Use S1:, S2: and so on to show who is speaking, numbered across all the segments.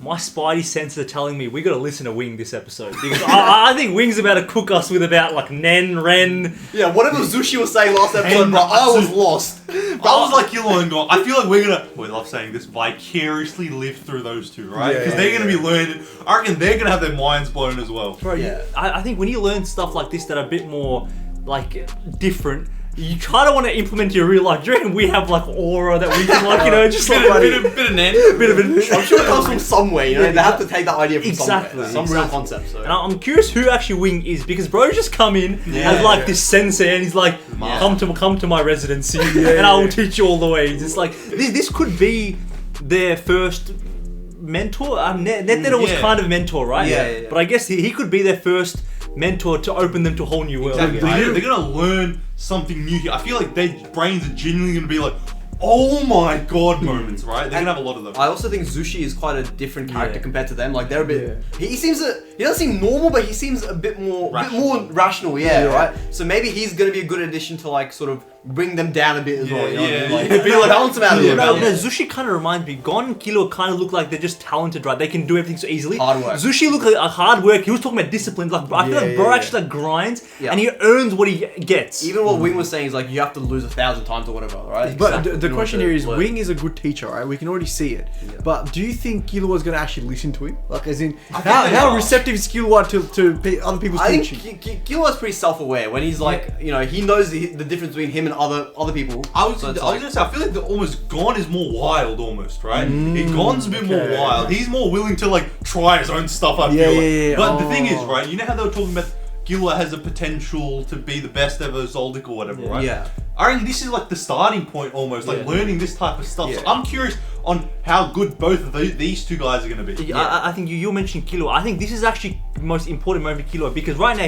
S1: my spidey senses are telling me we got to listen to Wing this episode because I think Wing's about to cook us with about like Nen, Ren.
S2: Yeah, whatever Zushi was saying last episode, bro, I was lost.
S3: Bro, I was like Kilo and Gon. I feel like we're gonna, we love saying this, vicariously live through those two, right? Because they're gonna be learning. I reckon they're gonna have their minds blown as well.
S1: Bro, I think when you learn stuff like this that are a bit more like different, you kind of want to implement your real life. Do you reckon we have like aura that we can like, you know, just
S3: Bit of Nen.
S2: I'm sure it comes from somewhere, you know, they have to take that idea from somewhere. Some real
S1: Exactly.
S2: concept. So.
S1: And I'm curious who actually Wing is because bro's just come in as like this sensei and he's like, come to my residency and I will teach you all the ways. It's like this could be their first mentor. Netero was kind of mentor, right?
S2: Yeah.
S1: But I guess he could be their first mentor to open them to a whole new world.
S3: Exactly. They're gonna learn something new here. I feel like their brains are genuinely gonna be like, oh my god moments, right? They're gonna have a lot of them.
S2: I also think Zushi is quite a different character compared to them. Like they're a bit. He seems he doesn't seem normal, but he seems a bit more rational. Right? So maybe he's gonna be a good addition to like sort of bring them down a bit as well. You know? Like, be like balance them out a little bit.
S1: No, Zushi kind of reminds me. Gon and Kilo kind of look like they're just talented, right? They can do everything so easily.
S2: Hard work.
S1: Zushi looked like a hard work. He was talking about discipline. Like I feel like bro actually like grinds and he earns what he gets.
S2: Even what Wing was saying is like you have to lose 1,000 times or whatever, right?
S4: But the question here is, Wing is a good teacher, right? We can already see it. But do you think Killua is going to actually listen to him? Like, as in, how receptive is Killua to other people's teaching?
S2: I think Killua's pretty self-aware when he's like, you know, he knows the difference between him and other people.
S3: I was gonna say, I feel like the almost Gon is more wild, almost, right? Gon's a bit more wild. He's more willing to like try his own stuff. I feel like. But the thing is, right? You know how they were talking about Killua has the potential to be the best ever Zoldyck or whatever, right?
S2: Yeah.
S3: I reckon this is like the starting point almost, like learning this type of stuff. So I'm curious on how good both of these two guys are going to be.
S1: I think you mentioned Killua. I think this is actually the most important moment for Killua because right now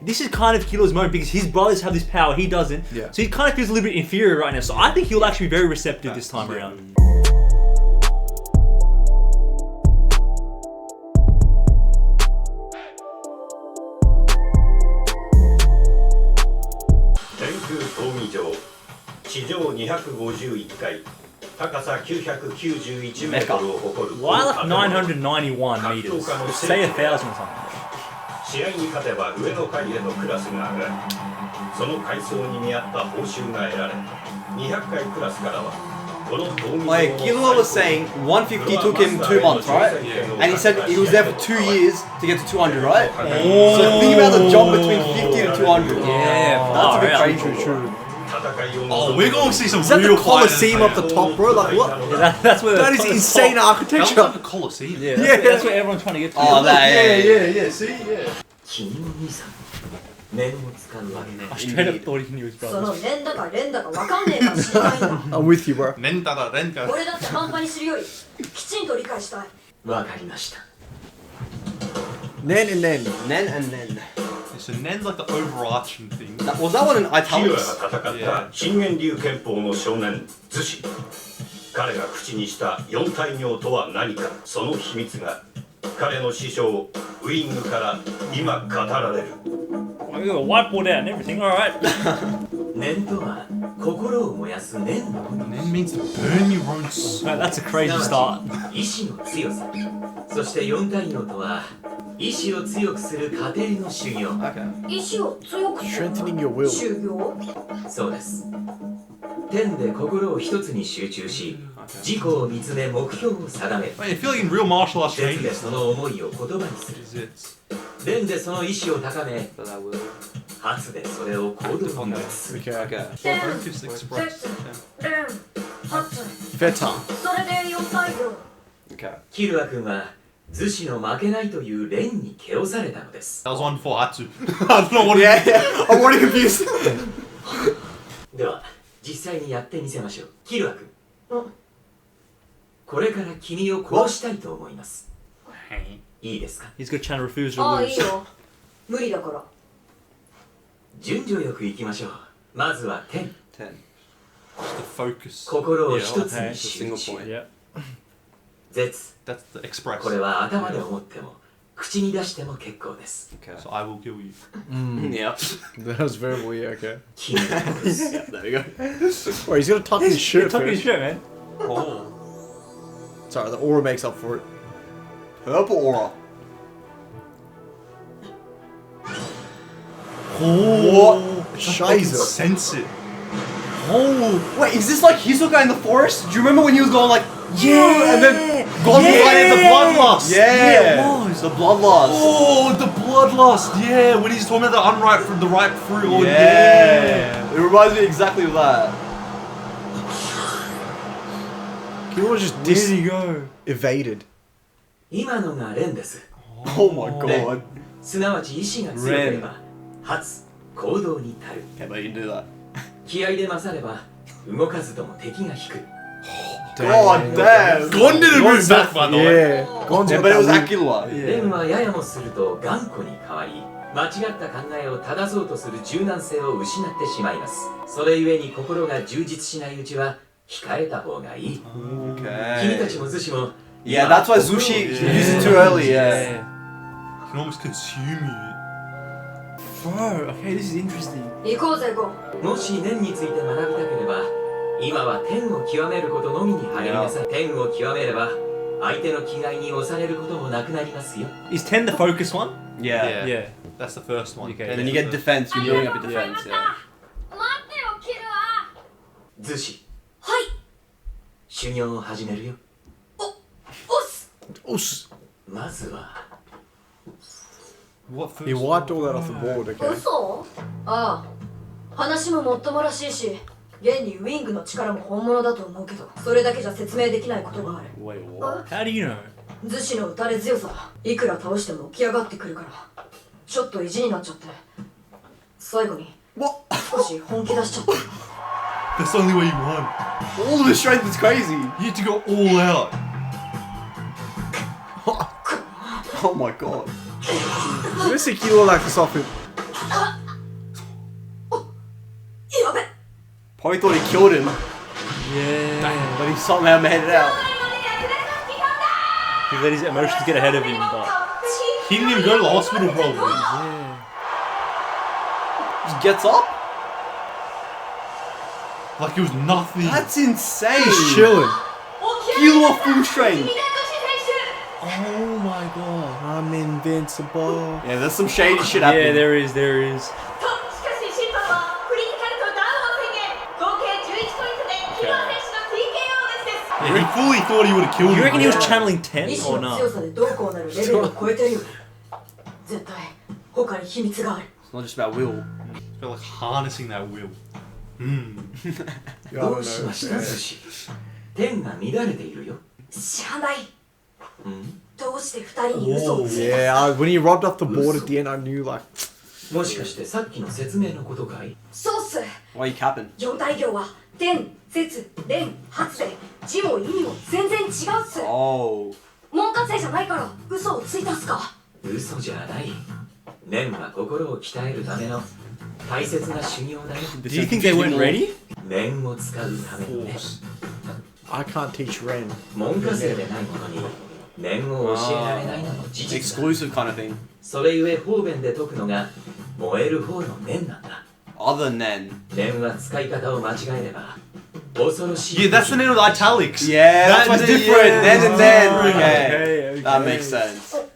S1: this is kind of Killua's moment because his brothers have this power, he doesn't. So he kind of feels a little bit inferior right now. So I think he'll actually be very receptive this time around. Lilac 991 meters. Say 1,000 or something.
S5: 試合に勝てば上の階へのクラスが上がる。その階層に見合った報酬が得られ、200階クラスからはこの闘技場を
S2: Like Killua was saying, 150 took him 2 months, right? And he said he was there for 2 years to get to 200, right? So think about the jump between 50 to 200.
S1: Yeah,
S2: That's a bit crazy.
S4: True.
S3: Oh, we're going to see some
S4: Is that
S3: real
S4: the Colosseum up the top, bro? Like, what?
S1: That's where
S4: That is insane
S3: That was like
S4: architecture.
S3: a Colosseum.
S1: Yeah, that's where everyone's trying to get to.
S2: Oh, that,
S3: See, yeah.
S6: 君の兄さん念を使うわけね
S1: I straight up thought he knew his
S7: その
S1: brothers.
S7: 連だか連だかわかんねえから知りたいんだ
S4: I'm with you, bro.
S3: 年ただ年か。
S7: これだって半端にするよりきちんと理解したい
S6: わかりました
S4: Nen and Nen.
S2: Nen and Nen.
S3: So Nen's like the overarching thing.
S2: Was that one in
S5: キルアが
S2: italics?
S5: 戦った信玄流拳法の少年ズシ。彼が口にした四大名とは何か、その秘密が彼の師匠ウィングから今語られる。
S1: We got a whiteboard out and everything, alright.
S6: 念とは心を燃やす念のこと
S3: Nen means to burn your own soul.
S1: That's a crazy start.
S6: 意志の強さそして四大名とは意志を強くする過程の修行
S2: Okay.
S7: 意志を強くする
S4: Strengthening your will.
S7: 修行
S6: そうです天で心を一つに集中し自己を見つめ目標を定める
S3: I feel like in real martial arts
S6: 天
S3: training,
S6: でその思いを言葉にする
S3: it's
S6: 天でその意志を高め発でそれを行動に移す
S4: Okay.
S2: Okay.
S3: focus, express.
S7: 連発
S4: Feta.
S7: それで4大業
S2: Okay.
S6: キルア君は図師の負けないという連に蹴押されたのです
S3: That was one for Hatsu. I don't know what it
S2: Yeah,
S3: is.
S2: yeah. I'm already confused.
S6: では実際にやってみせましょうキルア君
S7: うん
S6: これから君を殺したいと思いますいいですか
S1: He's got trying to refuse to
S7: ああい
S1: lose.
S7: いよ無理だから
S6: 順序よくいきましょうまずは天
S2: 10.
S3: Just the focus.
S6: 心を
S3: Yeah,
S6: 一つ
S1: okay.
S6: に集
S2: Single
S6: 中
S2: point.
S1: Yeah.
S6: 絶
S3: That's the express.
S6: これは頭で思っても口に出しても結構です
S2: Okay.
S3: So I will kill you.
S2: Yeah.
S4: That was verbal, yeah, okay.
S6: 君のことです
S2: Yeah, there we go.
S4: Wait, he's gonna tuck his shirt
S1: Tuck his
S4: first.
S1: shirt, man.
S3: Oh.
S4: Sorry, the aura makes up for it.
S2: Purple aura.
S3: Oh,
S4: Shiza.
S3: sense it.
S2: Oh, wait, is this like Hisoka in the forest? Do you remember when he was going like,
S1: Yeah.
S2: and then God
S3: Yeah,
S2: was like,
S3: the bloodlust.
S2: yeah, the bloodlust.
S3: Oh, the bloodlust. Yeah, when he's talking about the unripe from the ripe fruit. Oh,
S2: Yeah. It reminds me exactly of that.
S4: Killua just
S1: Where did he go?
S4: evaded.
S6: 今のがレンです
S2: Oh my god.
S6: すなわち意志が強ければ発行動に足る
S2: Okay, but you can do that.
S6: 気合で勝れば動かずとも敵が引く
S2: God damn.
S3: Gon didn't move back, by the way.
S4: Yeah. Gon's
S2: Yeah,
S4: got
S2: but it was
S4: that
S2: Aquila.
S6: レンはややもすると頑固に変わり間違った考えを正そうとする柔軟性を失ってしまいますそれゆえに心が充実しないうちは控えた方がいい君たち
S2: Okay.
S6: もズシも
S2: Yeah, that's why Zushi used it too early, yeah.
S3: Can almost consume you.
S1: Bro, okay, this is interesting.
S7: 行こうぜゴン
S6: もし念について学びたければ今は天を極めることのみに励みなさい天を極めれば相手の気概に押されることもなくなりますよ
S1: Is 10 the focus one?
S2: Yeah.
S1: Yeah.
S3: That's the first one.
S1: Okay.
S2: And then you get defense, you're building up your defense, yeah.
S7: 待ってよキルア
S6: ズシ
S7: はい
S6: 修行を始めるよ
S7: おっす
S4: Us.
S6: まずは
S3: What first?
S4: He wiped all that off the board, okay?
S7: 嘘ああ話ももっともらしいし現にウィングの力も本物だと思うけどそれだけじゃ説明できないことがある
S1: Wait, what? How do you know?
S7: ズシの打たれ強さいくら倒しても起き上がってくるからちょっと意地になっちゃって最後に少し本気出しちゃった
S3: That's the only way you won.
S2: All of his strength is crazy.
S3: You had to go all out.
S2: Oh my god.
S4: Let's see Killua like this off him.
S7: やべ
S2: Probably thought he killed him,
S1: Yeah.
S2: but he somehow made it out.
S1: He let his emotions get ahead of him, but...
S3: He didn't even go to the hospital, probably.
S2: Just gets up?
S3: Like it was nothing.
S2: That's insane.
S4: Just chilling.
S2: Killua full strength.
S4: Oh my god. I'm invincible.
S2: Yeah, there's some shady shit
S1: Yeah,
S2: happening.
S1: there is, there is.
S7: しかし審判はクリティカルとダウンを宣言合計11ポイントでキルア選手の TKO です
S3: Yeah, he fully thought he would have killed
S1: You reckon he
S3: him.
S1: was channeling 10
S7: 意志
S1: or
S7: の
S1: not?
S7: 強さでどうこうなるレベルを超えてるよ絶対他に秘密がある
S2: It's not just about will.
S3: It's about like harnessing that will.
S4: Yeah, I
S6: ど
S4: don't
S6: うしました
S4: know.
S6: ズシ天が乱れているよ
S7: 知らない
S6: うん
S7: どうして二人に嘘をついた
S4: Yeah, when he robbed off the board at the end, I knew like.
S6: もしかしてさっきの説明のことかい
S7: そうっす
S2: Why are you capping?
S7: 四大行は天、節、連、発で字も意味も全然違うっす
S2: Oh.
S7: 門下生じゃないから嘘をついたっすか
S6: 嘘じゃない念は心を鍛えるための大切な修行だよ
S1: Do you think they weren't ready?
S6: 念を使うためのね
S4: I can't teach Ren.
S6: 門下生でないものに念を教えられないのも事実だ
S2: Exclusive kind of thing.
S6: それゆえ方便で解くのが燃える方の念なんだ
S2: Other than.
S6: 念は使い方を間違えれば恐ろしい
S3: Yeah, that's the name of the italics.
S2: Yeah, that's what's
S3: yeah,
S2: different.
S3: yeah.
S2: Then and then.
S1: Oh,
S2: Okay.
S1: okay.
S2: That makes sense. What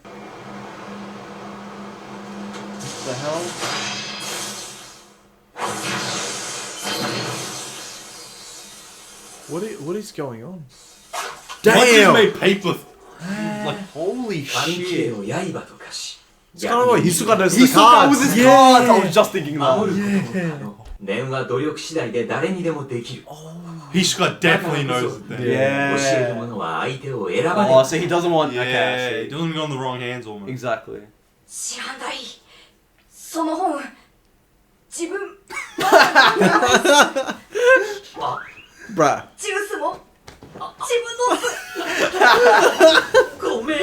S2: the hell?
S4: What is going on?
S3: What just
S4: Damn!
S3: made paper?
S2: Like, holy
S6: 関係
S2: shit.
S6: を刃と化し
S4: It's kind of like Hisoka does the
S2: He saw that with
S4: cards.
S2: his cards. I was just thinking
S6: 守
S2: that.
S6: ることも可能念は努力次第で誰にでもできる
S3: Hishka definitely knows it then.
S6: 教える
S2: Yeah.
S6: 者は相手を選ば
S2: Oh,
S6: ない
S2: so he doesn't want.
S3: Yeah,
S2: Okay,
S3: he doesn't go in the wrong hands almost.
S2: exactly.
S7: 知らないその本自分
S4: Bruh.
S7: ジュースも自分のっす
S6: ごめん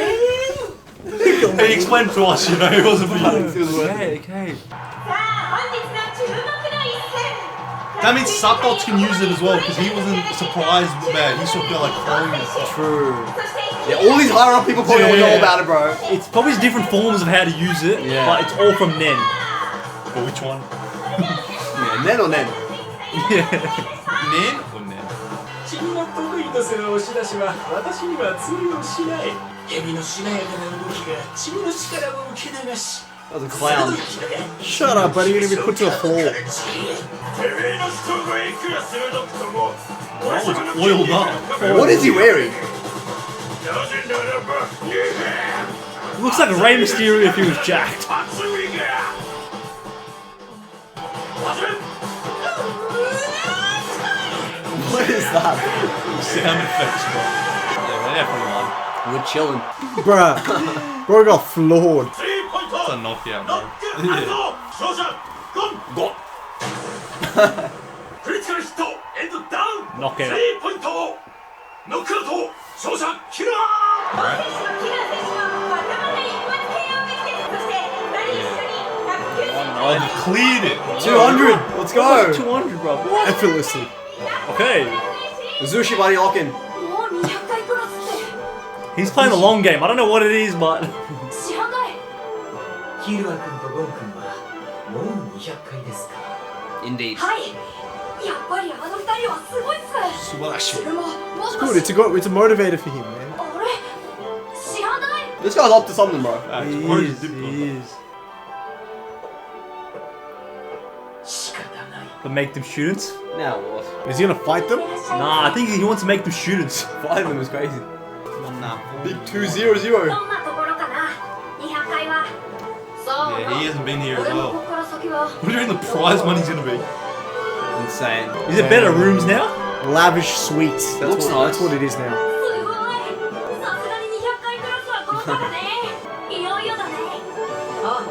S3: He explained to us, you know, it wasn't for you.
S1: Okay, okay.
S7: さあ本日の注目の一戦
S3: That means Satots can use it as well, because he wasn't surprised that Hisoka like throwing it.
S2: True. Yeah, all these higher up people probably don't know about it, bro.
S1: It's probably different forms of how to use it,
S2: Yeah.
S1: but it's all from Nen.
S3: But which one?
S2: Yeah, Nen or Nen?
S3: Nen or Nen?
S6: 君が得意とする押し出しは私には通用しない
S2: That was a clown.
S4: Shut up, buddy. You're gonna be put to the floor.
S3: That was oiled up.
S2: What is he wearing?
S1: Looks like Rey Mysterio if he was jacked.
S2: What is that?
S3: Sound effects, bro. Yeah, they definitely won.
S2: We're chilling.
S4: Bruh. Bro got floored.
S3: It's a knockout, bro. Oh, he cleared it.
S2: 200. Let's go.
S1: 200, bro.
S4: Effortlessly.
S1: Okay.
S2: Zushi buddy locking.
S7: もう200回クラスって
S1: He's playing the long game. I don't know what it is, but
S7: 知らない。
S6: ヒルア君とゴン君はもう200回ですか。
S2: Indeed.
S7: はいやっぱりあの二人はすごいっす。
S3: 素晴らしい。
S7: でももし
S4: It's
S7: か
S4: good.
S7: し
S4: It's a good. It's a motivator for him, man.
S7: あれ知らない
S2: This guy's up to something, bro.
S3: It's
S1: he
S3: worth
S1: is.
S3: it, bro.
S1: He is.
S6: 仕方ない。
S1: But make them students?
S2: Now what?
S4: Is he gonna fight them?
S1: Nah, I think he wants to make them students.
S2: 5 of them is crazy.
S3: Won that.
S2: Big 200.
S7: どんなところかな200回はそう
S3: Yeah, he hasn't been here as
S7: 俺もこ
S3: well.
S7: こから先は
S3: What do you think the prize money's gonna be?
S2: Insane.
S1: Is it better rooms now?
S4: Lavish suites. That's
S2: Looks
S4: what,
S2: nice.
S4: That's what it is now.
S7: すごいさすがに200回クラスは豪華だねいよいよだねあ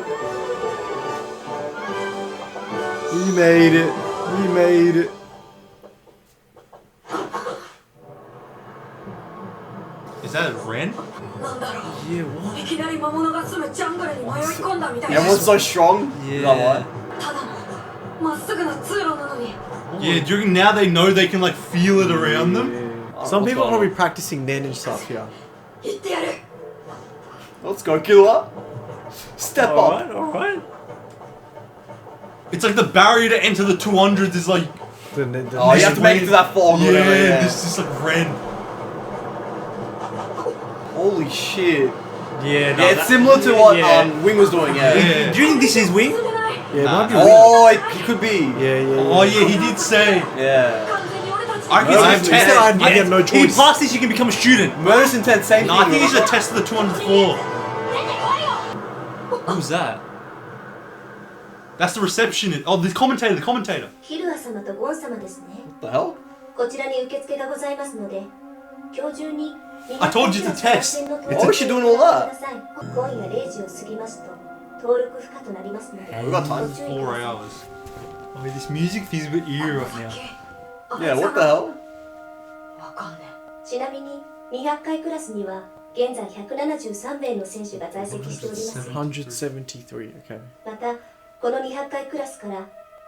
S4: He made it. He made it.
S3: Is that a Ren?
S7: なんだろう
S1: Yeah, what?
S7: いきなり魔物が住むジャングルに迷い込んだみたいな
S2: Everyone's so strong. Is that why?
S7: ただのまっすぐな通路なのに
S3: Yeah, do you reckon now they know they can like feel it around them?
S4: Some
S2: What's
S4: people are
S2: going
S4: probably
S2: on?
S4: practicing NEN and stuff here.
S7: 言ってやる
S2: Let's go, killer. Step up.
S1: Alright, alright.
S3: It's like the barrier to enter the 200s is like,
S4: The
S2: Oh, you have to make it to that fog.
S3: yeah,
S2: whatever, yeah.
S3: this is like Ren.
S2: Holy shit.
S1: Yeah, no,
S2: Yeah, it's
S1: that-
S2: similar to what
S1: yeah.
S2: Wing was doing, yeah.
S3: Yeah.
S1: Do you think this is Wing?
S7: 少ない
S4: Yeah, it might be.
S2: Oh, he could be.
S4: Yeah.
S3: Oh yeah, he did say.
S2: Yeah.
S7: 完全に俺たち
S3: I
S2: No,
S3: think
S2: I
S3: it's a
S2: said
S3: test.
S4: I have no
S1: If you
S4: choice.
S1: pass this, you can become a student.
S2: Murder's intent, same
S3: No, I
S2: thing.
S3: think it's a test of the 200 floor.
S7: 出てこいよ
S1: Who's that?
S3: That's the receptionist. Oh, the commentator, the commentator.
S8: ヒルア様とゴン様ですね。
S2: What the hell?
S8: こちらに受付がございますので、今日中に
S3: I told you to test.
S2: Why is she doing all that?
S8: 今夜0時を過ぎますと登録不可となりますので、
S2: We got time.
S8: ご注意く
S3: 4
S8: ださい。
S3: hours.
S1: I mean, this music feels a bit eerie right now.
S2: Yeah, what the hell?
S7: わかんね
S8: ちなみに200回クラスには現在173名の選手が在籍しております。
S4: 173. Okay.
S8: また、この200回クラスから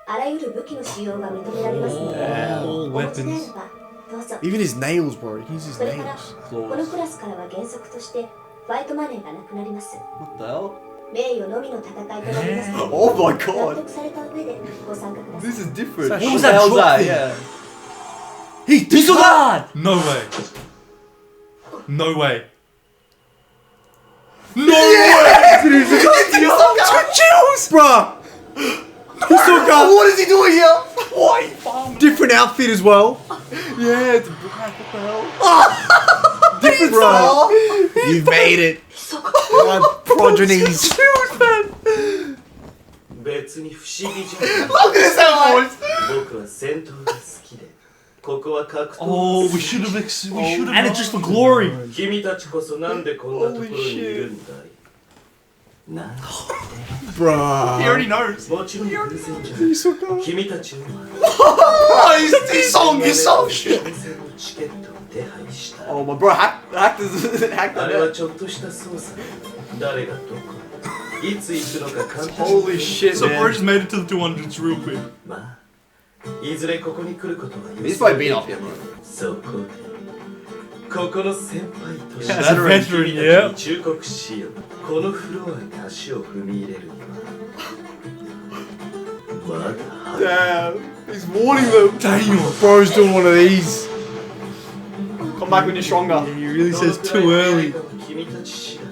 S8: あらゆる武器の使用が認められますので、
S1: All
S8: お持ちであれ
S1: weapons.
S8: ばどうぞ。
S4: Even his nails, bro. He can use his
S8: それから
S4: nails.
S8: このクラスからは原則としてファイトマネーがなくなります。
S2: What the hell?
S8: 名誉のみの戦いとなりますので、
S2: Oh my
S8: 納
S2: god.
S8: 得された上でご参加ください。
S2: This is different.
S4: What
S2: What
S1: was
S2: the
S1: that
S2: hell's
S1: drop
S2: that?
S1: thing?
S2: Yeah.
S1: He discard!
S3: No way. No way. No
S4: Chills, bruh.
S2: What is he doing here? Why?
S4: Different outfit as well.
S2: Yeah, it's black. What the hell?
S4: Different, bro. You made it. My progenies.
S6: 別に不思議じゃない。
S2: Look at his voice.
S6: 僕は戦闘が好きで、ここは格闘
S3: Oh, we should have. We should
S1: And
S3: have.
S1: it's just for glory.
S6: 君たちこそなんでこんなところにいるんだいなん
S4: Bruh.
S3: He already knows.
S6: もちろん偶然じゃない君たちの
S3: Oh, his song shit.
S6: チケットを手配した
S2: Oh my bro, hacked hacked
S6: あれは
S2: that.
S6: ちょっとした操作で誰がどこいつ行くのか簡単
S2: Holy shit,
S3: So bro
S2: man.
S3: just made it to the 200s real quick.
S6: まあいずれここに来ることは
S2: He's probably been off here, bro.
S6: そこでここの先輩として
S1: As a veteran,
S6: 君た
S1: yeah.
S6: ちに忠告しようこのフロアに足を踏み入れるにはまだ早い
S2: Damn. He's warning them.
S3: Damn.
S4: Bro's doing one of these.
S2: Come back when you're stronger.
S4: He really says too early.
S6: 君たち知らな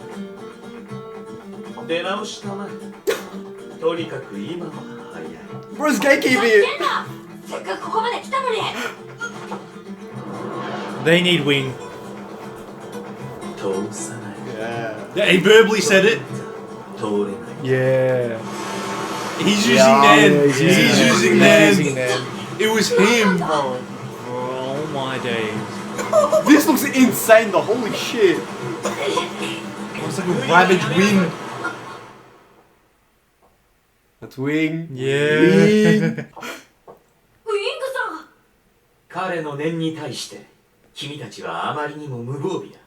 S6: い。出直したまえ。とにかく今は早い。
S2: Bro's
S7: ふざ
S2: gatekeeping
S7: け
S2: it.
S7: んな。せっかくここまで来たのに。
S1: They need wing.
S6: 通さない。
S3: Yeah, he verbally said it.
S6: 通れない。
S4: Yeah.
S3: He's using
S2: Yeah,
S3: Nen.
S4: yeah,
S3: He's using
S4: using
S3: Nen.
S4: Nen.
S3: It was him.
S1: Oh my days.
S2: This looks insane. The holy shit.
S3: It's like a ravaged wind.
S2: That's wing.
S1: Yeah.
S7: ウィングさん。
S6: 彼の念に対して君たちはあまりにも無防備だ。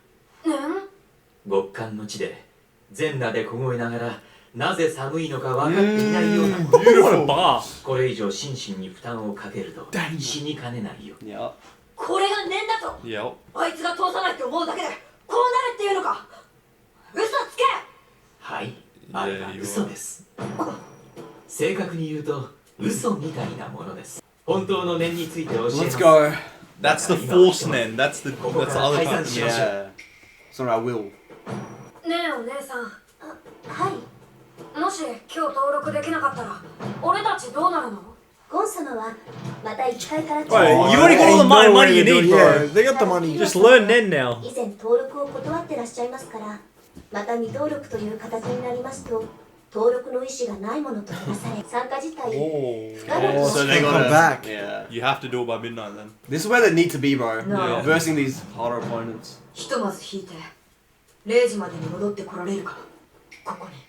S7: ねん。
S6: 極寒の地で全裸で凍えながらなぜ寒いのか分かっていないような。
S1: What a bar.
S6: これ以上心身に負担をかけると死にかねないよ。
S2: Yeah.
S7: これが念だと。
S3: Yep.
S7: あいつが通さないって思うだけでこうなるっていうのか。嘘つけ。
S6: はい、あれは嘘です。正確に言うと嘘みたいなものです。本当の念について教えます。
S2: Let's go.
S3: That's the force Nen. That's the other part.
S2: Yeah. It's not our will.
S7: ねえお姉さん。
S8: はい。
S7: もし今日登録できなかったら俺たちどうなるの？
S8: ゴン様はまた1階から
S1: Bro, you already got all the money you need,
S4: Yeah,
S1: bro.
S4: they got the money.
S1: Just learn Nen now.
S8: 以前登録を断ってらっしゃいますから、また未登録という形になりますと登録の意思がないものとみなされ、参加自体不可能
S4: Oh,
S8: と
S4: so
S2: So
S4: they
S2: they
S4: come
S2: gotta.
S4: back.
S2: Yeah.
S3: You have to do it by midnight then.
S2: This is where they need to be, bro.
S7: No.
S2: Versing these harder opponents.
S7: ひとまず引いて0時までに戻ってこられるか。ここに。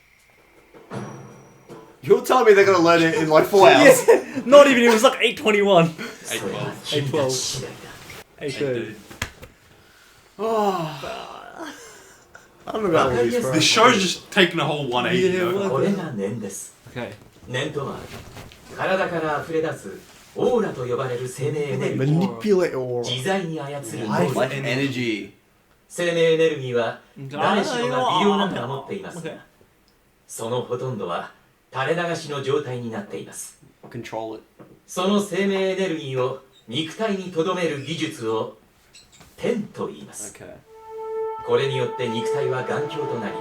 S2: You're telling me they're gonna learn it in like 4 hours?
S1: Not even, it was like 8:21.
S6: それは君たち次第だ。
S1: 8:30.
S4: I don't know about all this, bro.
S3: The show's just taking a whole 180.
S1: Yeah,
S3: though.
S6: これが念です。
S1: Okay.
S6: 念とは体から溢れ出すオーラと呼ばれる生命エネルギーを
S4: Manipulate or
S6: 自在に操る能
S2: Life
S6: 力。
S2: energy.
S6: 生命エネルギーは誰しもが微量ながら持っていますが、そのほとんどは垂れ流しの状態になっています。
S2: Control it.
S6: その生命エネルギーを肉体に留める技術を天と言います。
S2: Okay.
S6: これによって肉体は頑強となり、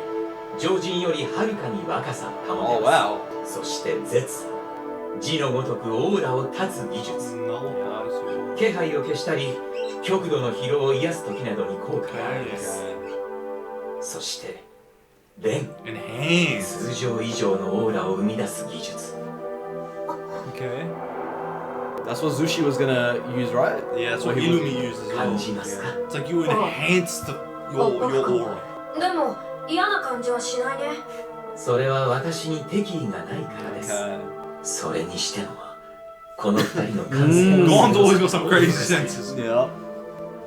S6: 常人よりはるかに若さを保
S2: Oh
S6: てま
S2: wow.
S6: す。そして絶字のごとくオーラを断つ技術。気配を消したり、極度の疲労を癒す時などに効果があります。そして連
S3: Enhance.
S6: 通常以上のオーラを生み出す技術。
S1: Okay.
S2: That's what Zushi was gonna use, right?
S3: Yeah, that's
S2: What
S3: what
S2: he would-
S3: Illumi uses as
S6: 感
S3: well.
S6: じますか？
S3: It's like you enhance your aura.
S7: でも嫌な感じはしないね。
S6: それは私に敵意がないからです。
S2: Okay.
S6: それにしてもこの二人の感性
S3: Gon's
S6: の
S3: always got some crazy senses.
S2: Yeah.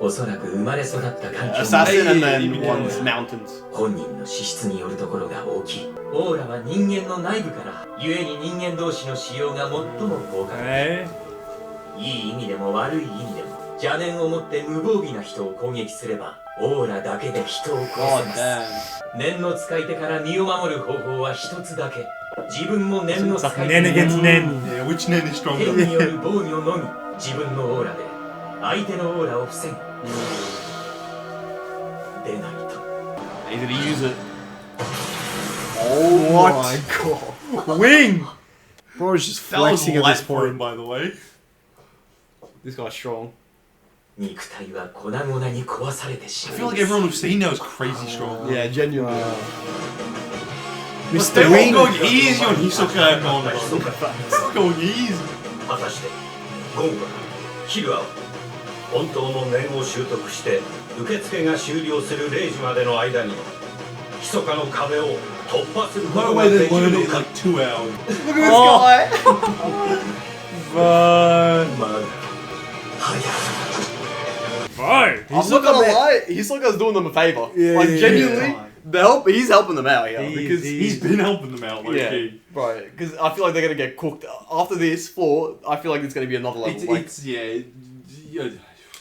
S6: おそらく生まれ育った環境も
S2: Assassin and then
S3: Yeah.
S2: one's mountains.
S6: 本人の資質によるところが大きい。オーラは人間の内部から故に人間同士の使用が最も効果的。
S1: Okay.
S6: いい意味でも悪い意味でも邪念を持って無防備な人を攻撃すればオーラだけで人を殺
S2: God
S6: せます。
S2: damn.
S6: 念の使い手から身を守る方法は一つだけ。自分も念の
S1: It's
S6: 使
S1: like
S6: い
S1: Nen
S6: 手
S1: against Nen.
S3: Yeah, which Nen is
S6: 天
S3: stronger?
S6: による防御のみ自分のオーラで相手のオーラを防ぐ。でないと。
S2: He's gonna use it.
S4: Oh my god. Wing! Bro's just
S3: That was
S4: flexing at
S3: light
S4: this
S3: for him,
S4: point.
S3: by the way.
S2: This guy's strong.
S6: 肉体は粉々に壊されてし
S3: I
S6: ま
S3: feel
S6: い
S3: like
S6: ます
S3: everyone we've seen now is crazy strong.
S2: Yeah, genuinely.
S3: They're
S4: Mr.
S3: all
S4: Wing!
S3: going easy on Hisoka and Gon, bro. It's going easy.
S5: 果たしてゴンはキルアは本当の念を習得して受付が終了する0時までの間に密かの壁を突破するこ
S3: No
S5: とが
S3: way
S5: で
S3: they
S5: きる
S3: learned
S5: の
S3: it in
S5: か。
S3: like 2 hours.
S2: Look at this guy.
S1: But...
S6: まだ早い。
S1: Bro!
S2: I'm not gonna lie, Hisoka's doing them a favor.
S4: Yeah,
S2: like
S4: yeah,
S2: genuinely,
S3: yeah.
S2: he's helping them out here because
S3: He's been helping them out,
S2: yeah,
S3: low-key.
S2: bro. Because I feel like they're gonna get cooked after this 4. I feel like it's gonna be another level. Like,
S3: It's yeah.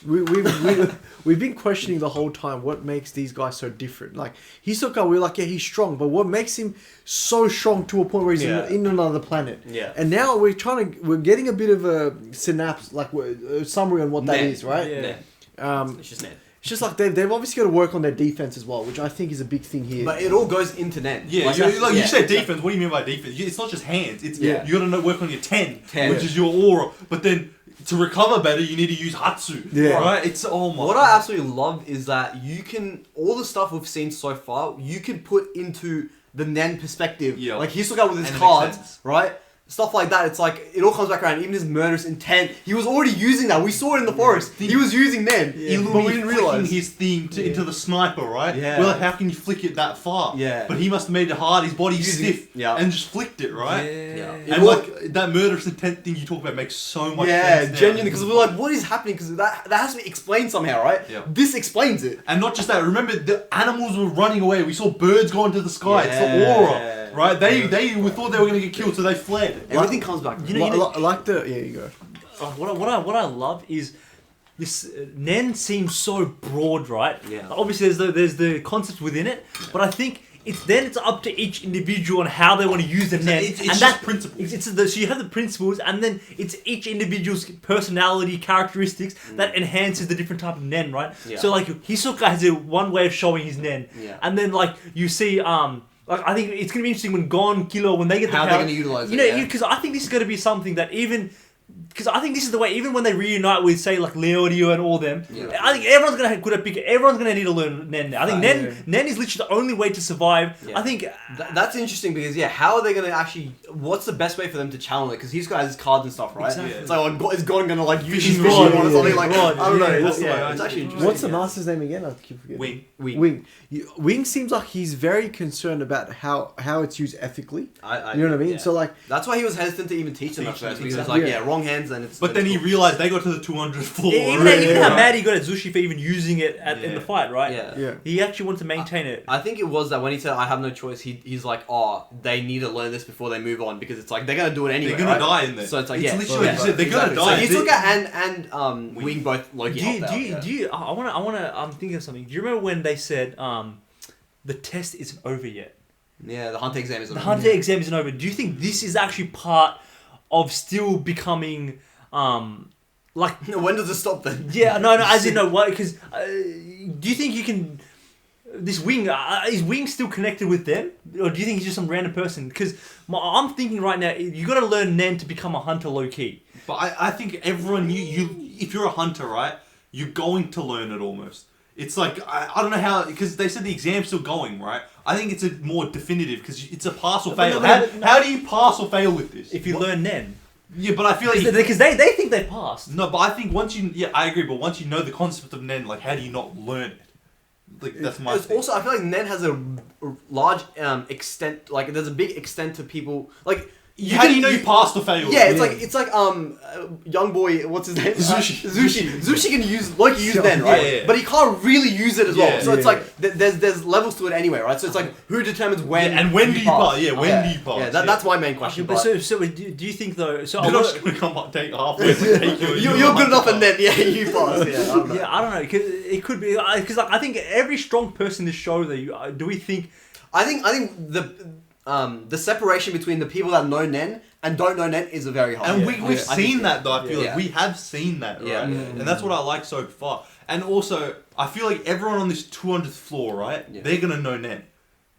S4: We've been questioning the whole time what makes these guys so different. Like Hisoka, we're like, yeah, he's strong, but what makes him so strong to a point where he's
S2: Yeah.
S4: in another planet?
S2: Yeah.
S4: And now we're getting a bit of a synapse, like a summary on what that
S2: Nen.
S4: is, right?
S1: Yeah.
S2: Nen.
S4: Um,
S2: It's just Nen.
S4: It's just like they've obviously got to work on their defense as well, which I think is a big thing here.
S2: But it all goes into NEN.
S3: Yeah, you said defense. What do you mean by defense? It's not just hands. It's you got to work on your 10, which is your aura. But then to recover better, you need to use Hatsu. Yeah. Right? It's
S2: What I absolutely love is that you can all the stuff we've seen so far, you can put into the NEN perspective. Yeah. Like he's looking out with his cards, right? Stuff like that, it's like, it all comes back around, even his murderous intent. He was already using that, we saw it in the forest. He was using NEN, but we didn't realize.
S3: His thing into the sniper, right?
S2: Yeah.
S3: Well, like, how can you flick it that far?
S2: Yeah.
S3: But he must have made it hard, his body's stiff, and just flicked it, right?
S2: Yeah.
S3: And like, that murderous intent thing you talk about makes so much sense.
S2: Yeah, genuinely, because we're like, what is happening? Because that has to be explained somehow, right?
S3: Yeah.
S2: This explains it.
S3: And not just that, remember, the animals were running away. We saw birds go into the sky, it's the aura. Right, they thought they were gonna get killed, so they fled.
S2: Everything comes back.
S4: I like the you go.
S1: What I love is this NEN seems so broad, right?
S2: Yeah.
S1: Obviously, there's the concept within it, but I think it's up to each individual on how they want to use the NEN.
S3: It's just principles.
S1: So you have the principles, and then it's each individual's personality characteristics that enhances the different type of NEN, right?
S2: Yeah.
S1: So like Hisoka has one way of showing his NEN, and then like you see like I think it's gonna be interesting when Gon, Kilo, when they get the
S2: how
S1: power,
S2: they're gonna utilize it.
S1: Because I think this is gonna be something that because I think this is the way, even when they reunite with, say, like Leodio and all them, I think everyone's going to have good at pick. Everyone's going to need to learn NEN. I think NEN is literally the only way to survive.
S2: Yeah.
S1: I think
S2: that's interesting because how are they going to actually? What's the best way for them to channel it? Because he's got his cards and stuff, right?
S1: Exactly.
S2: It's like, is Gon going to like use his
S1: Fishing
S2: fishing
S1: rod,
S2: rod or something like?
S1: rod,
S2: I don't know.
S1: yeah.
S2: It's actually interesting.
S4: What's the master's name again? I keep forgetting.
S3: Wing.
S4: Wing seems like he's very concerned about how it's used ethically. You know what I mean?
S2: Yeah.
S4: So like
S2: that's why he was hesitant to even teach them at first because he was
S1: exactly.
S2: like, wrong hands and it's.
S3: But then he realized they got to the 200th floor.
S1: Even how mad he got at Zushi for even using it in the fight, right?
S2: Yeah.
S1: He actually wanted to maintain it.
S2: I think it was that when he said, I have no choice, he's like, they need to learn this before they move on because it's like, they're going to do it anyway.
S3: They're going to die in there.
S2: So it's like,
S3: it's literally, you said, they're going to die.
S2: So Hisoka and Wing both Loki helped out.
S1: Do you, I'm thinking of something. Do you remember when they said, the test isn't over yet?
S2: Yeah, the Hunter exam isn't over.
S1: The Hunter exam isn't over. Do you think this is actually part of still becoming, like...
S2: When does it stop then?
S1: Yeah, no, as in, no, what, because, do you think you can... This Wing, is Wing still connected with them? Or do you think he's just some random person? Because I'm thinking right now, you got to learn NEN to become a hunter low-key.
S3: But I think everyone, if you're a hunter, right, you're going to learn it almost. It's like, I don't know how, because they said the exam's still going, right? I think it's a more definitive, because it's a pass or fail. How do you pass or fail with this?
S1: If you learn NEN.
S3: Yeah, but I feel like...
S1: Because they think they passed.
S3: No, but I think once you... Yeah, I agree, but once you know the concept of NEN, like, how do you not learn it? Like, that's my thing.
S2: Also, I feel like NEN has a large extent, like, there's a big extent to people, like...
S3: How do you know you passed or failed?
S2: Yeah, it's like young boy, what's his name? Zushi can use NEN, right?
S3: Yeah.
S2: But he can't really use it as well. So it's
S4: Yeah.
S2: like there's levels to it anyway, right? So it's like who determines when?
S3: And when do you pass? Yeah, when do you pass?
S2: Yeah, that's my main question.
S1: But so do you think though? So
S3: They're not just gonna come up, take halfway, take you.
S2: You're good enough and then you pass. Yeah, I don't know.
S1: Yeah, I don't know. It could be because I think every strong person in this show that do we think?
S2: I think the separation between the people that know NEN and don't know NEN is a very high.
S3: And we've seen that though, I feel like.
S2: Yeah.
S3: We have seen that, right?
S2: Yeah.
S3: And that's what I like so far. And also, I feel like everyone on this 200th floor, right?
S2: Yeah.
S3: They're gonna know NEN.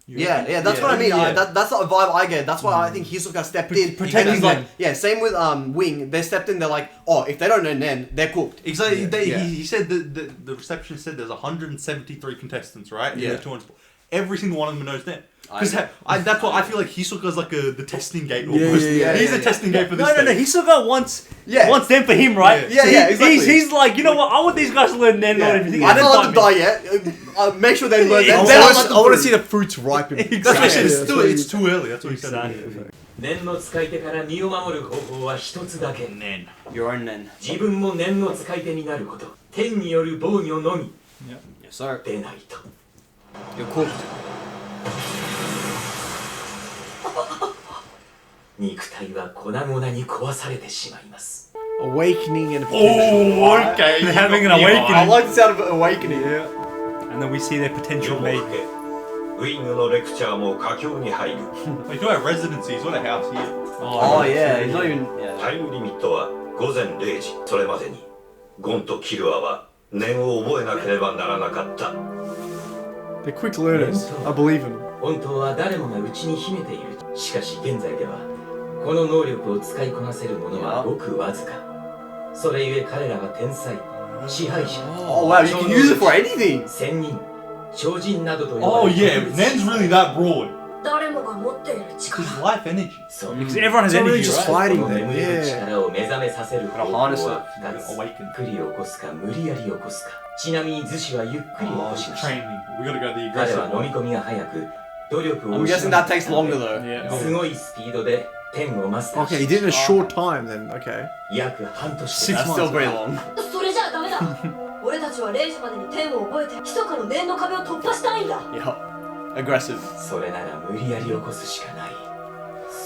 S2: Yeah, that's what I mean.
S3: Yeah.
S2: That's the vibe I get. That's why I think Hisoka stepped in.
S1: Protecting
S2: And he's like,
S1: them.
S2: same with Wing. They stepped in. They're like, if they don't know NEN, they're cooked.
S3: Exactly. He said that the receptionist said there's 173 contestants, right?
S2: Yeah.
S3: In the 200th floor. Every single one of them knows NEN. Because that's what I feel like Hisoka's like the testing gate almost. He's a testing gate for this
S1: No.
S3: thing.
S1: Hisoka wants them for him, right?
S2: Yeah, exactly.
S1: He's like, you know what? I want these guys to learn NEN, not everything.
S2: I don't let them die yet. Make sure they learn
S4: I
S2: NEN.
S4: want to see the fruits ripen.
S3: That's what I said. It's too early. That's what he said.
S6: 念の使い手から身を守る方法は一つだけ。
S2: Your own NEN.
S6: 自分も念の使い手になること。天による防御のみ
S2: Yes, sir.
S6: でないと。
S2: You're cooked.
S6: 肉体は粉々に壊されてしまいます。
S4: Awakening and potential.
S3: Oh, okay.
S1: They're having an
S2: I
S1: awakening.
S2: like the sound of awakening.
S1: And then we see their potential
S5: 夜も
S1: mate.
S5: 更けウィングのレクチャーも佳境に入る
S3: Like, you know, residency. He's got a house here.
S2: Oh yeah, he's not even.
S5: タイムリミットは午前0時それまでにゴンとキルアは念を覚えなければならなかった。
S4: They're quick learners. I believe in them.
S6: 本当は誰もが内に秘めている。しかし現在ではこの能力を使いこなせる者はごくわずか。それゆえ彼らは天才、支配者、
S2: Oh wow, you can use it for anything.
S6: 仙人、超人などと呼ば
S3: Oh
S6: れる
S3: yeah, Nen's really that broad.
S7: 誰もが持っている力。
S3: His life energy.
S6: そう。
S1: Because everyone has
S4: It's not really
S1: energy,
S4: just
S1: right?
S4: fighting
S6: この
S4: them.
S6: 眠れる
S4: Yeah.
S6: 力を目覚めさせる方法は
S2: harness it.
S6: 2つ。
S3: Awaken.
S6: ゆっくり起こすか無理やり起こすか。ちなみにズシはゆっくり起こしました
S3: Training. We gotta go the
S6: 彼
S3: aggressive
S6: は飲み
S3: one.
S6: 込みが早く努力を
S2: I'm
S6: 失
S2: guessing
S6: っ
S2: that takes longer though.
S1: Yeah.
S6: すごいスピードで天をマスター
S4: Okay, he did it in a short time then. Okay.
S6: 約半年
S2: That's still very long.
S7: それじゃあダメだ。俺たちは0時までに天を覚えて密かの念の壁を突破したいんだ。
S2: Yeah. Aggressive.
S6: それなら無理やり起こすしかない。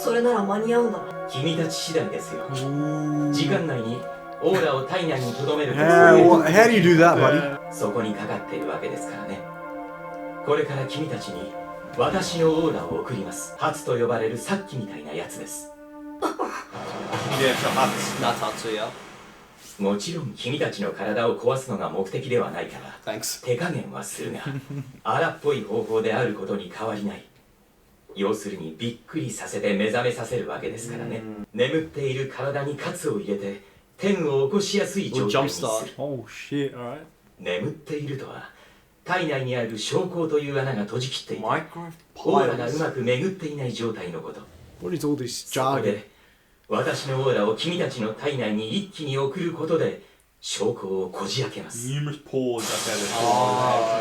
S7: それなら間に合うんだな。
S6: 君たち次第ですよ。時間内にオーラを体内に留めると
S4: How do you do that, buddy?
S6: そこにかかっているわけですからね。これから君たちに私のオーラを送ります。初と呼ばれるさっきみたいなやつです。
S3: Yeah, so that's
S2: Not Tatsu, yeah.
S6: もちろん君たちの体を壊すのが目的ではないから
S2: Thanks.
S6: 手加減はするが荒っぽい方法であることに変わりない。要するにびっくりさせて目覚めさせるわけですからね。眠っている体に喝を入れて天を起こしやすい状態にする。
S1: Oh shit, alright.
S6: 眠っているとは体内にある昇降という穴が閉じきっていて
S2: Micro
S6: オーラがうまく巡っていない状態のこと。
S4: What is all this
S6: そこ
S4: jargon?
S6: で私のオーラを君たちの体内に一気に送ることで昇降をこじ開けます。
S3: numerous pores. Okay,
S2: Oh,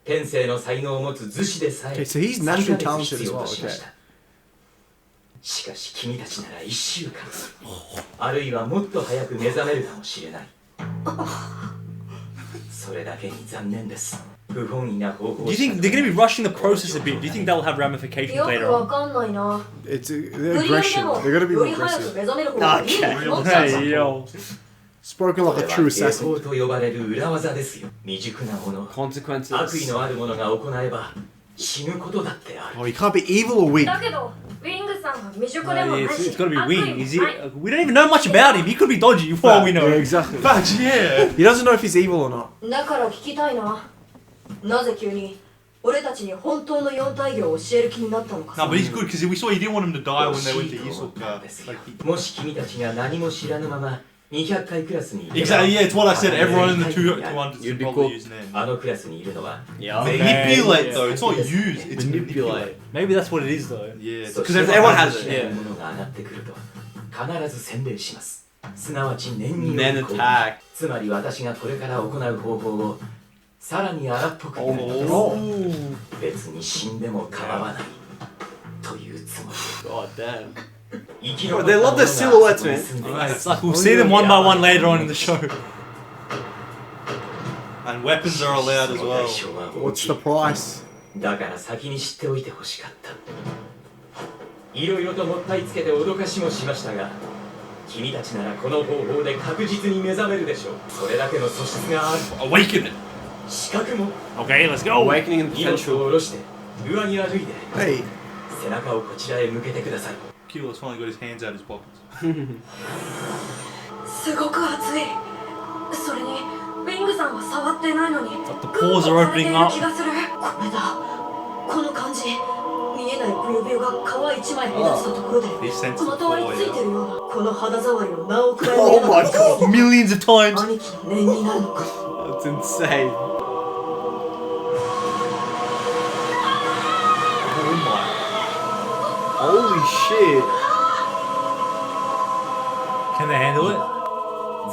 S6: 天性の才能を持つ図師でさえ
S4: Okay, so he's naturally
S6: 3ヶ
S4: talented
S6: 月必
S4: as
S6: 要
S4: well.
S6: としました。しかし君たちなら1週間あるいはもっと早く目覚めるかもしれない。それだけに残念です。不本意な方法
S1: Do you think they're going to be rushing the process a bit? Do you think that will have ramifications
S7: よく
S1: later
S7: わ
S1: on?
S7: かんないな。
S4: It's
S7: 無理やりで
S4: aggression.
S7: も
S4: They're gonna be
S7: よ
S4: more
S7: り早く
S4: aggressive.
S7: 目覚める方がいいと思っちゃう。
S1: Hey, yo.
S4: Spoken
S6: こ
S4: like
S6: れ
S4: a
S6: は
S4: true
S6: 下
S4: assassin.
S6: 法と呼ばれる裏技ですよ。未熟なもの、悪意
S2: consequences.
S6: のある者が行えば死ぬことだってある。
S4: Oh, he can't be evil or weak.
S7: だけど、ウィングさんは未熟で
S1: Yeah,
S7: もない
S1: it's
S7: し、
S1: got to be
S7: 悪意
S1: Wing.
S7: も
S1: Is he?
S7: ない。
S1: We don't even know much about him. He could be dodgy for all we know.
S4: Yeah, exactly.
S3: Facts, yeah.
S4: He doesn't know if he's evil or not.
S7: だから聞きたいな。なぜ急に俺たちに本当の四体業を教える気になったのか
S3: No,
S7: さ。
S3: but he's good because we saw he didn't want him to die when they went to
S6: 惜しいと思ったん
S3: Isoka.
S6: ですよ
S3: Like, he-
S6: もし君たちが何も知らぬまま200回クラスにいれば
S3: exactly, yeah, it's what I said. Everyone in the 200
S2: You'd
S3: should
S2: be
S3: probably
S2: cool.
S3: use Nen.
S6: あのクラスにいるのは
S2: Yeah.
S3: Manipulate
S1: Yeah.
S3: though, it's not use, it's manipulate.
S1: Maybe that's what it is, though.
S3: Yeah,
S6: そ
S3: because
S6: して
S3: everyone has
S6: 知
S3: it.
S6: らぬものが上がってくると必ず洗礼します。すなわち念によ
S2: Nen
S6: る攻撃
S2: attack.
S6: つまり私がこれから行う方法をさらに荒っぽくやるのです
S2: Oh.
S6: 別に死んでも構わないというつもり。
S2: God damn.
S6: 生き残
S2: They love their
S6: った者が
S2: silhouettes,
S6: そこに
S2: man.
S6: 住んでいま
S1: Right,
S6: す
S1: it's like we'll see them one by one later on in the show.
S3: And weapons are allowed as
S6: その代
S3: well.
S6: 償は大
S4: What's
S6: きい
S4: the price?
S6: だから先に知っておいてほしかった。いろいろともったいつけて脅かしもしましたが君たちならこの方法で確実に目覚めるでしょう。それだけの素質がある。
S3: Awaken it.
S6: 資格も
S1: Okay, let's go.
S2: Awakening and
S6: 荷物を
S2: potential.
S6: 下ろして上着は脱いで
S4: Hey,
S6: 背中をこちらへ向けてください。
S3: Kilo's finally got his hands out of his pockets.
S7: すごく熱い。それに、ウィングさんは触ってないのに、
S1: the pores are opening up.
S7: 気がする。これだ。この感じ。見えないブヨブヨが皮一枚目立つところで、
S3: He sensed
S7: ま
S3: the
S7: とわり
S3: floor,
S7: ついて
S3: yeah.
S7: るような。この肌触りを何億倍
S2: Oh my god.
S1: Millions of times.
S7: 兄貴の念になるのか。
S2: That's insane.
S3: Oh my.
S2: Holy shit.
S1: Can they handle it?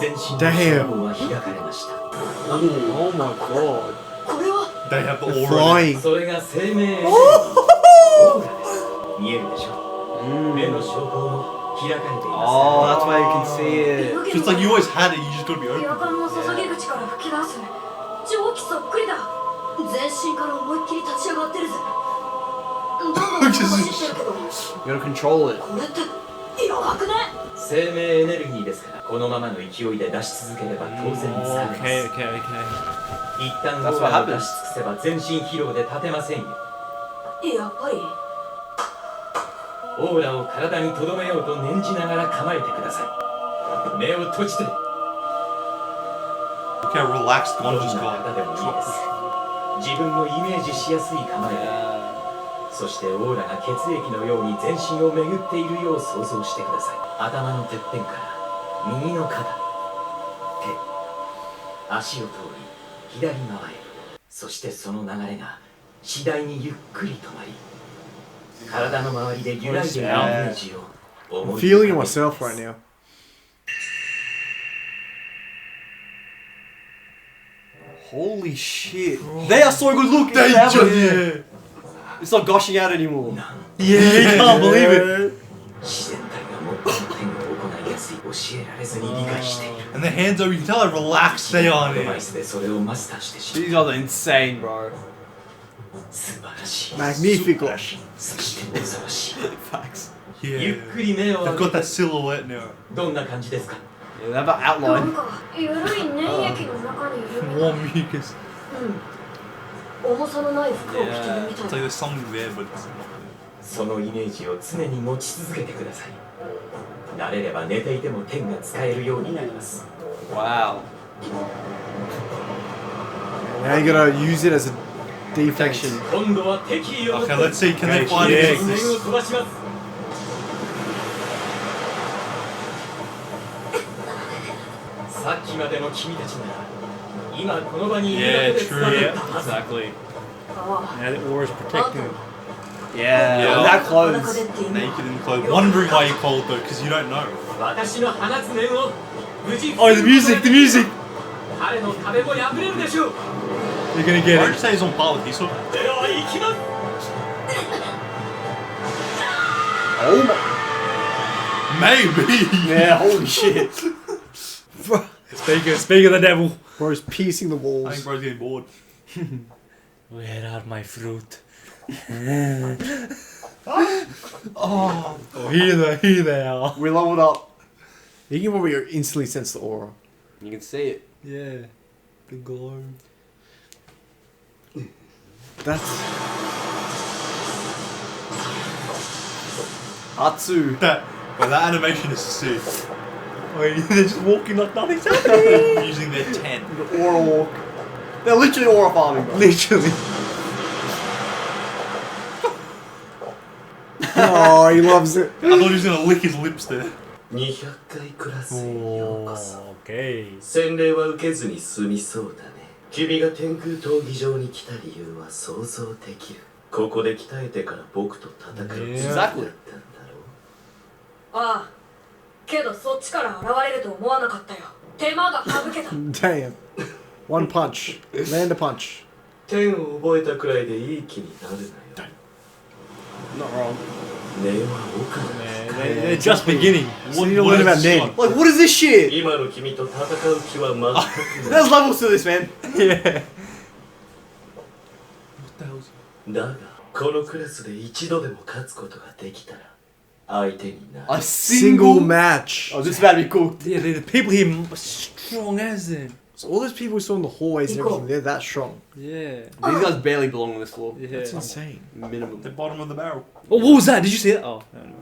S6: 全身の
S4: Damn.
S6: 心は開かれました。
S2: Oh my god.
S7: これは
S3: They have the aura.
S4: flying.
S6: それが生命オーラです。見えるでしょう。目の昇降も開かれています
S2: Oh, that's why you can see it.
S7: 湯
S3: So it's like you always had it, you just gotta be
S7: エ
S3: open.
S7: アコンの注ぎ口から吹き出す蒸気そっくりだ。全身から思いっきり立ち上がってるぜ。どんどん走ってるけど、
S2: You gotta control it.
S7: これってやばくね。
S6: 生命エネルギーですからこのままの勢いで出し続ければ当然疲れます。
S1: Okay, okay, okay.
S6: 一旦オ
S2: That's
S6: ー
S2: what
S6: ラを出
S2: happens.
S6: し尽くせば全身疲労で立てませんよ。
S7: やっぱり
S6: オーラを体に留めようと念じながら構えてください。目を閉じて
S3: Look how relaxed
S6: どん
S3: Gon
S6: な
S3: just
S6: 方
S3: got.
S6: でもいいです自分のイメージしやすい構えでそしてオーラが血液のように全身を巡っているよう想像してください頭のてっぺんから右の肩手足を通り左側へそしてその流れが次第にゆっくり止まり体の周りで揺らいでいるイメージを
S4: I'm feeling myself right now.
S2: Holy shit. They are so good looking.
S3: Yeah.
S2: It's not gushing out anymore.
S1: Yeah, you can't believe it.
S6: 自然体が最も天を行いやすい教えられずに理解している
S3: And the hands are, you can tell how relaxed they are
S6: アドバ
S3: there.
S6: イスでそれをマスターしてし
S2: These guys are insane, bro.
S6: 素晴らしい
S4: Magnifico.
S6: そして恐ろしい
S2: Facts.
S6: ゆ
S3: Yeah.
S6: っくり目を
S3: They've
S6: 開
S3: got
S6: け
S3: that
S6: て
S3: silhouette now.
S6: どんな感じですか
S2: Yeah, they have an
S7: なん
S2: outline.
S7: かゆるい粘液の中にいるみたい
S1: Warm mucus.
S7: 重さのない服を着てるみ
S3: It's
S7: た
S3: like
S7: い
S3: there's something there, but it's not
S6: そのイメージを常に持ち続けてください慣れれば寝ていても天が使えるようになります
S2: Wow.
S4: Now you gotta use it as a deflection.
S6: 今度は敵意を持って
S3: Okay, let's see, can they find
S1: Yeah.
S3: it?
S6: 面を飛ばしますさっきまでの君たちなら今この場にいるだけで
S3: Yeah,
S6: 疲れ
S3: true.
S6: たはず
S2: Exactly.
S7: あ
S1: Now the aura's
S7: あ
S1: protecting him.
S2: Yeah,
S3: Yeah.
S2: that
S7: 裸で
S2: clothes.
S7: って意味
S3: Naked and clothed. Wondering why you're cold though, because you don't know.
S6: 私の放つ念を無事
S1: Oh, the music, the music!
S6: 彼の壁も破れるでしょう
S1: You're gonna
S3: Why
S1: get
S3: don't you
S1: it.
S3: say he's on par with you? So,
S6: では行きます
S2: Oh my.
S3: maybe.
S2: Yeah, holy shit.
S1: Speak of the devil.
S4: Bro's piercing the
S3: I think
S4: walls.
S3: bro's getting bored.
S1: Where are my fruit?
S3: Oh,
S1: Oh, here they are.
S2: We leveled up.
S4: You can probably instantly sense the aura.
S2: You can see it.
S1: Yeah. The glow.
S4: That's
S2: Atsu.
S3: that animation is sick.
S1: Oh, they're just walking like nothing's happening.
S3: Using their tent.
S2: The aura walk. They're literally aura farming, bro.
S1: Literally.
S4: oh, he loves it.
S3: I thought he was gonna lick his lips there.
S6: 200回クラスへようこそ
S1: Okay.
S6: 洗礼は受けずに済みそうだね君が天空闘技場に来た理由は想像できるここで鍛えてから僕と戦うつもりだったんだろう
S7: ああけどそっちから現れると思わなかったよ手間が省けた
S4: Damn. One punch. Land a punch.
S6: 天を覚えたくらいでいい気になるなよ
S2: Not wrong.
S6: 念は奥だ
S1: They're just beginning.
S4: So you don't learn about
S3: is this
S4: Nen.
S3: one?
S2: Like, what is this shit?
S6: 今の君と戦う気は全くない
S2: There's levels to this, man.
S1: Yeah.
S3: What the hell's
S6: だがこのクラスで一度でも勝つことができたら相手になる
S2: A
S4: Single match.
S2: Oh, this is about to be cooked.
S1: Yeah, the people here are strong as them.
S4: So all those people we saw in the hallways and everything, they're that strong.
S1: Yeah.
S2: These guys barely belong on this floor.
S1: Yeah.
S4: That's insane.
S2: Minimum.
S3: the bottom of the barrel?
S1: Oh, what was that? Did you see that? Oh. No, no.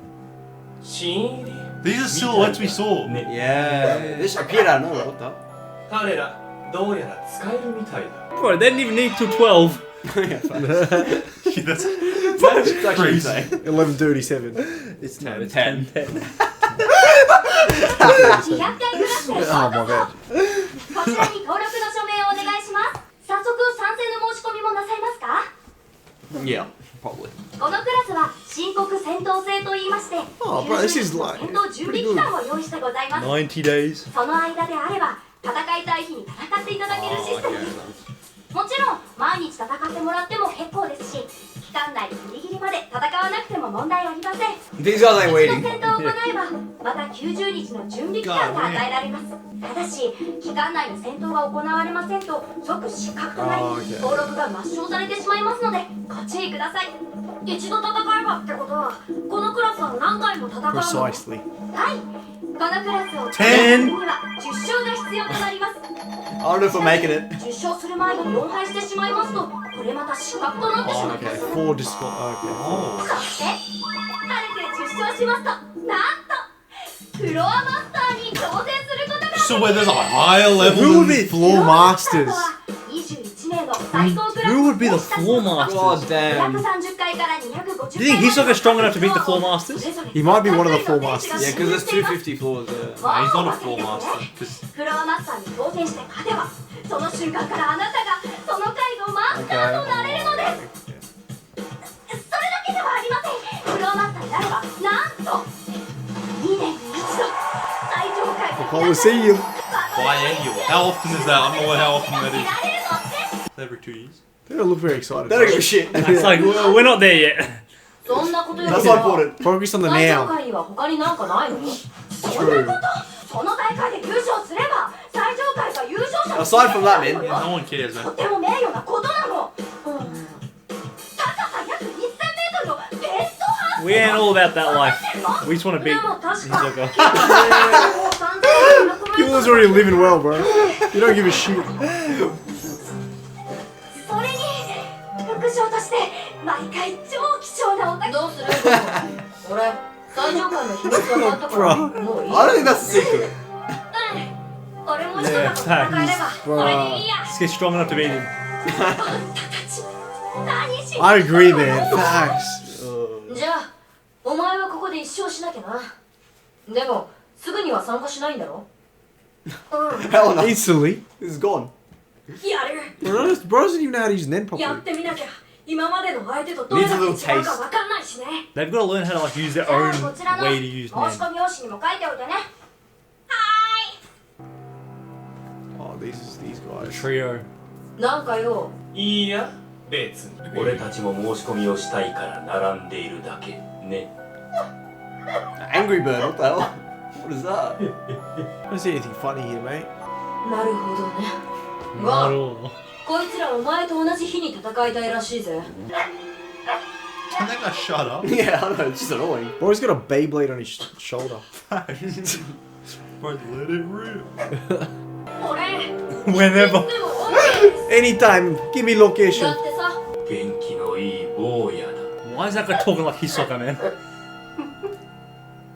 S6: 新入り
S3: These are silhouettes we saw.
S2: Yeah. This appeared out of nowhere. What the?
S6: 彼らどうやら使えるみたいだ
S1: Bro, they didn't even need till 12.
S3: Yeah, that's
S2: That's actually
S3: crazy.
S2: insane.
S4: 11:37.
S1: It's
S2: 10.
S1: 10.
S8: 200回クラスで
S4: Oh my god.
S8: こちらに登録の署名をお願いします早速参戦の申し込みもなさいますか
S2: Yeah, probably.
S8: このクラスは申告戦闘制と言いまして
S4: Oh, bro, this is like
S8: 戦闘準備期間を用意してございます
S1: 90 days.
S8: その間であれば戦いたい日に戦っていただけるシステムですもちろん毎日戦ってもらっても結構ですし期間内ギリギリまで戦わなくても問題ありません
S2: These guys ain't
S8: 一度
S2: waiting.
S8: 戦闘を行えばまた90日の準備期間が与えられますただし期間内に戦闘が行われませんと即失格となり
S4: Okay.
S8: 登録が抹消されてしまいますのでご注意ください一度戦えばってことはこのクラスは何回も戦うの
S4: Precisely.
S8: はいこのクラスを
S1: 10
S8: には10勝が必要となります
S2: I don't know if we're making it.
S8: 10勝する前に4敗してしまいますとこれまた失格となってしまいます
S4: 4 disco. Okay.
S8: そして晴れて10勝しますとなんとフロアマスターに挑戦することが
S3: used to where there's a higher level
S4: Who would
S3: than
S4: be floor masters?
S1: Who would be the floor masters?
S2: God damn.
S1: Do you think Hisoka's strong enough to beat the floor masters?
S4: He might be one of the floor masters.
S2: Yeah, because there's 250 floors there.
S3: Nah, he's not a floor master. 'Cause
S8: フロアマスターに当選して勝てばその瞬間からあなたがその階のマスターとなれるのですそれだけではありませんフロアマスターになればなんと2年に一度最上階で
S4: Colosseum.
S3: biannual. How often is that? I don't know how often that is. Every 2 years.
S4: They don't look very excited.
S2: They don't give a shit.
S1: It's like we're not there yet.
S7: そんなことより
S2: That's not important.
S4: Focus on the
S7: 最上
S4: now.
S7: 階には他になんかないの？そんなことその大会で優勝すれば最上階が優勝者
S2: Aside from that, man.
S3: No one cares,
S7: と
S3: man.
S7: ても名誉なことなの、高さ約 2000 メートルのベストハウス
S1: We ain't all about that life. We just want to beat
S7: でも確か
S1: Hisoka.
S4: Kill's already living well, bro. You don't give a shit.
S8: それに副賞として毎回超貴重なお宝
S7: どうする俺最上階の秘密が終わったからもういい
S2: I don't think that's a secret.
S8: 俺も一人と戦えればそれでいいや
S1: Just get strong enough to beat him.
S8: 何し
S4: I agree, man. Facts.
S7: じゃあお前はここで一生しなきゃなでもすぐには参加しないんだろ
S2: Hell no.
S4: Instantly.
S2: This is gone.
S7: やる
S4: Bro doesn't even know how to use NEN
S7: やっ
S4: properly.
S7: てみなきゃ今までの相手とどれだけ違うか分かんないしね
S1: They've got to learn how to like use their
S8: じゃあ
S1: own
S8: こちらの
S1: way
S8: 申
S1: to use
S8: し
S1: NEN.
S8: 込み用紙にも書いておいてねは
S4: Oh, these guys.
S1: Trio.
S7: なんかよ
S6: いいや別に俺たちも申し込みをしたいから並んでいるだけね
S2: Angry Bird, what the hell? What is that?
S4: I don't see anything funny here, mate.
S7: なるほどね
S1: Not
S7: が
S1: all.
S7: こいつらお前と同じ日に戦いたいらしいぜ
S3: Can that guy shut up?
S2: Yeah, I don't know, it's just annoying.
S4: Bro's got a Beyblade on his shoulder.
S3: Bro, let it rip.
S7: 俺
S1: Whenever.
S7: でも OK です
S4: Anytime. Give me
S7: だ
S4: location.
S7: ってさ
S6: 元気のいい坊やだ
S1: Why is that guy talking like Hisoka, man?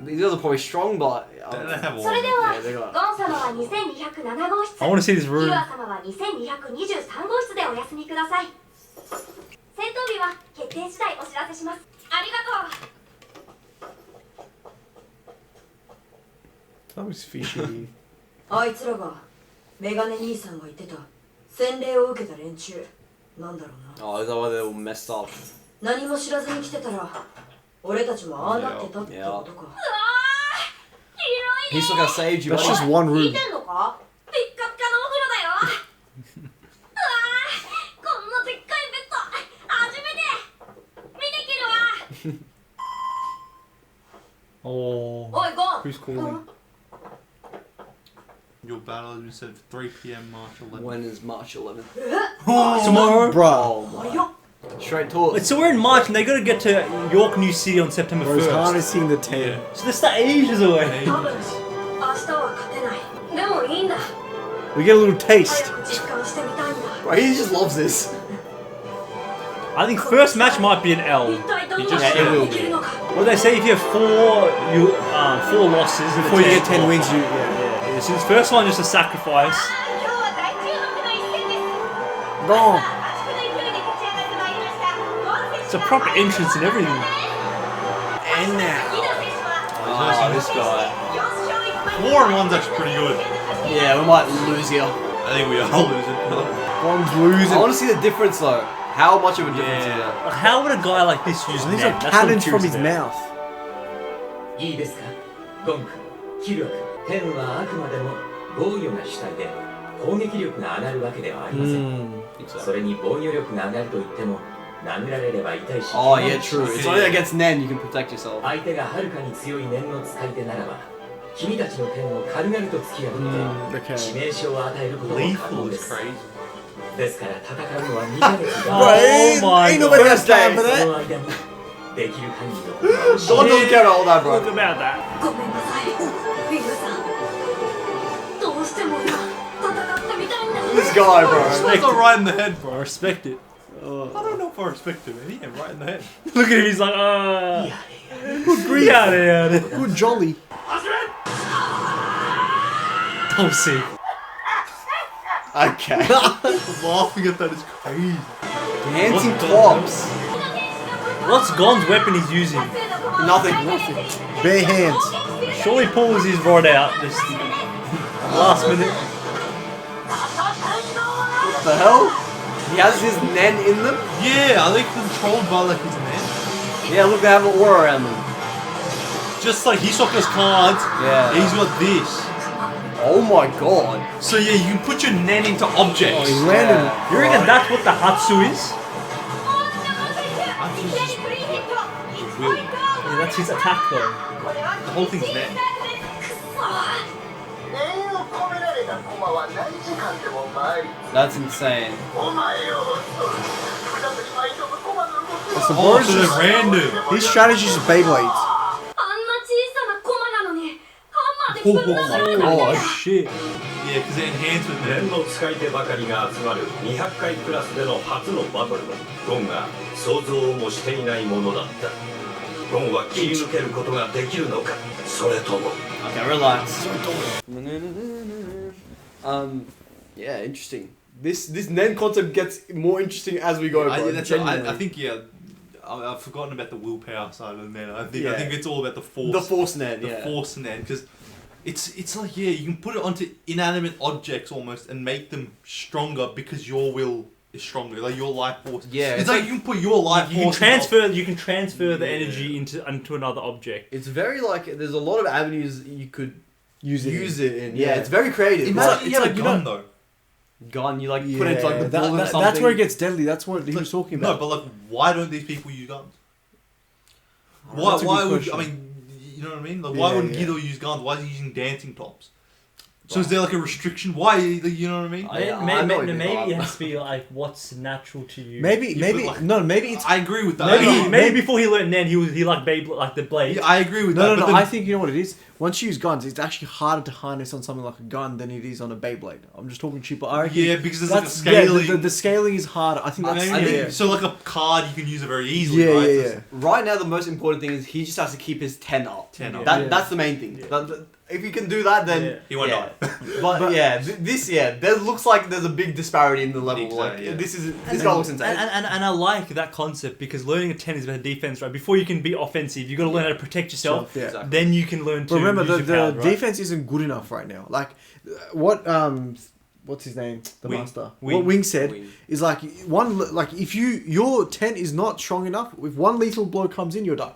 S2: These guys are probably strong, but... I
S3: They
S2: don't
S3: don't
S2: know.
S3: have all
S8: それで
S3: of
S8: は
S2: Yeah, they got...
S8: ゴン様は2207号室
S1: I want to see this
S8: キ
S1: room.
S8: ワ様は2223号室でお休みください戦闘日は決定次第お知らせしますありがとう
S4: That was fishy.
S7: あいつらがメガネ兄さんが言ってた洗礼を受けた連中なんだろうな
S2: Oh, is that why they're all messed up?
S7: 何も知らずに来てたら俺たちもああなってたってことか
S2: He's still gonna save you,
S4: That's
S2: buddy.
S4: just one
S8: 聞い
S4: room.
S8: てんのかピッカピカのお風呂だようわーこんなでっかいベッド初めて見てきるわ
S1: Oh.
S7: おいゴン
S1: Who's calling?
S3: Your battle has been set for 3 p.m. March 11th.
S2: When is March 11th?
S1: Tomorrow?
S4: Bro.
S2: Oh my. Straight talk.
S1: So we're in March and they got to get to York New City on September
S4: Bro's
S1: 1st.
S4: harnessing the 10.
S1: So they're still ages away.
S7: 多分明日は勝てないでもいいんだ
S4: We get a little taste.
S7: 早く実感してみたいんだ
S2: Bro, he just loves this.
S1: I think first match might be an L.
S7: 一体どんな
S3: just
S7: ことが
S2: will
S7: できるのか
S1: What they say if you have four losses
S4: Before you get 10 wins, you... Yeah.
S1: Yeah, so this first one just a sacrifice.
S8: 今日は大注目の一戦です
S4: Bro.
S8: 破竹の勢いで勝ち上がってまいりましたゴン選
S1: It's
S8: 手
S1: a proper entrance and everything.
S4: And now.
S8: ギダ選手は
S2: Oh, this guy.
S8: 4勝1敗
S3: 4 and 1's actually pretty good.
S2: Yeah, we might lose here.
S3: I think we are losing.
S4: Bond's
S2: I
S4: losing.
S2: want to see the difference though. How much of a difference is that?
S1: Like, how would a guy like this use
S4: These
S1: net?
S4: are
S1: That's what I'm
S4: cannons from
S1: curious
S4: his
S1: about.
S4: mouth.
S6: いいですかゴンク気力天はあくまでも防御が主体で攻撃力が上がるわけではありません、それに防御力が上がるといっても殴られれば痛いし
S2: Oh yeah, true. It's only against NEN you can protect yourself.
S6: 相手がはるかに強い念の使い手ならば君たちの剣を軽々と突き破って致命傷を与えることも可
S3: Lethal
S6: 能で
S3: is
S6: す
S3: crazy.
S6: ですから戦うのは2ヶ月
S1: Oh
S6: が
S1: my
S4: ain't
S1: god.
S4: nobody got time for
S6: そ
S4: that.
S6: の間にできる限りのことをし
S2: Don't look at all that,
S1: Look
S2: bro.
S1: about that.
S7: ごめんなさいフィグさんどうしても今戦ってみたいんだ
S2: This guy, bro.
S3: That's not right in the head, bro.
S1: I respect it.
S3: I don't know if I respect him, man. Yeah, right in the head.
S1: Look at him, he's like,
S4: Good grief.
S1: yeah.
S4: Good jolly.
S1: so sick.
S2: Okay.
S3: Laughing at that is crazy.
S2: Dancing
S3: What the
S2: tops.
S1: What's Gon's weapon he's using?
S2: Nothing.
S4: Bare hands.
S1: Surely pulls his rod out just last minute.
S2: What the hell? He has his NEN in them?
S3: Yeah, are they controlled by like his man?
S2: Yeah, look, they have an aura around them.
S3: Just like Hisoka's cards,
S2: Yeah.
S3: he's got this.
S2: Oh my god.
S3: So yeah, you can put your nen into objects.
S4: Random.
S1: You reckon that's what the Hatsu is? Yeah, that's his attack though.
S3: The whole thing's nen.
S2: That's insane.
S4: It's the
S3: Oh,
S4: board
S3: so they're random.
S4: His strategy is Beyblades.
S1: Oh shit.
S3: Yeah, because they enhance with
S5: 念
S3: nen.
S5: の使い手ばかりが集まる200回クラスでの初のバトルはゴンが想像もしていないものだったゴンは切り抜けることができるのかそれとも
S2: Okay, relax. Yeah, interesting. This NEN concept gets more interesting as we go. Bro.
S3: I think yeah. I've forgotten about the willpower side of the nen. I think it's all about the force.
S2: The force NEN,
S3: The force nen, because it's like yeah, you can put it onto inanimate objects almost and make them stronger because your will is stronger, like your life force.
S2: Yeah,
S3: it's like you can put your life
S1: You
S3: force.
S1: can transfer the energy into another object.
S2: It's very like there's a lot of avenues you could
S4: Use it.
S2: in. Yeah, it's very creative.
S3: Imagine
S2: It's
S3: you had
S2: like
S3: a gun though.
S2: gun. You like put it into like the
S4: that,
S2: bullet or
S4: that,
S2: something.
S4: that's where it gets deadly. That's what he was talking
S3: No,
S4: about.
S3: but like, why don't these people use guns?
S4: That's a
S3: Why
S4: good
S3: would
S4: question.
S3: I mean? You know what I mean? Like, why
S4: Yeah,
S3: wouldn't
S4: yeah.
S3: Guido use guns? Why is he using dancing tops? So is there like a restriction? Why? You know what I mean?
S2: I know what you mean.
S1: Maybe it has to be like what's natural to you.
S4: Maybe
S3: like-
S4: it's
S3: I agree with that.
S1: Maybe before he learned Nen, he liked Beyblade, like the blade.
S3: Yeah, I agree with
S4: no.
S3: that. but then-
S4: I think you know what it is. Once you use guns, it's actually harder to harness on something like a gun than it is on a Beyblade. I'm just talking cheap, but I reckon
S3: Yeah, because there's like a
S4: that's-
S3: scaling.
S4: Yeah, the scaling is harder. I think that's
S3: I think
S4: yeah.
S3: so. Like a card, you can use it very easily.
S4: Yeah,
S3: right?
S4: yeah.
S2: Right now, the most important thing is he just has to keep his 10 up.
S3: 10 up.
S2: That's the main thing. If you can do that, then
S3: He won't die.
S2: But yeah, there looks like there's a big disparity in the level.
S3: Exactly,
S2: Like
S3: yeah.
S2: this guy looks insane.
S1: And I like that concept because learning a 10 is about defense, right? Before you can be offensive, you got to learn how to protect yourself.
S4: Yeah.
S2: Exactly.
S1: Then you can learn to.
S4: But remember,
S1: use
S4: the
S1: your powers, right?
S4: defense isn't good enough right now. Like, what's his name? The
S1: Wing.
S4: master.
S1: Wing.
S4: What Wing said
S2: Wing.
S4: is like if your 10 is not strong enough, if one lethal blow comes in, you're done.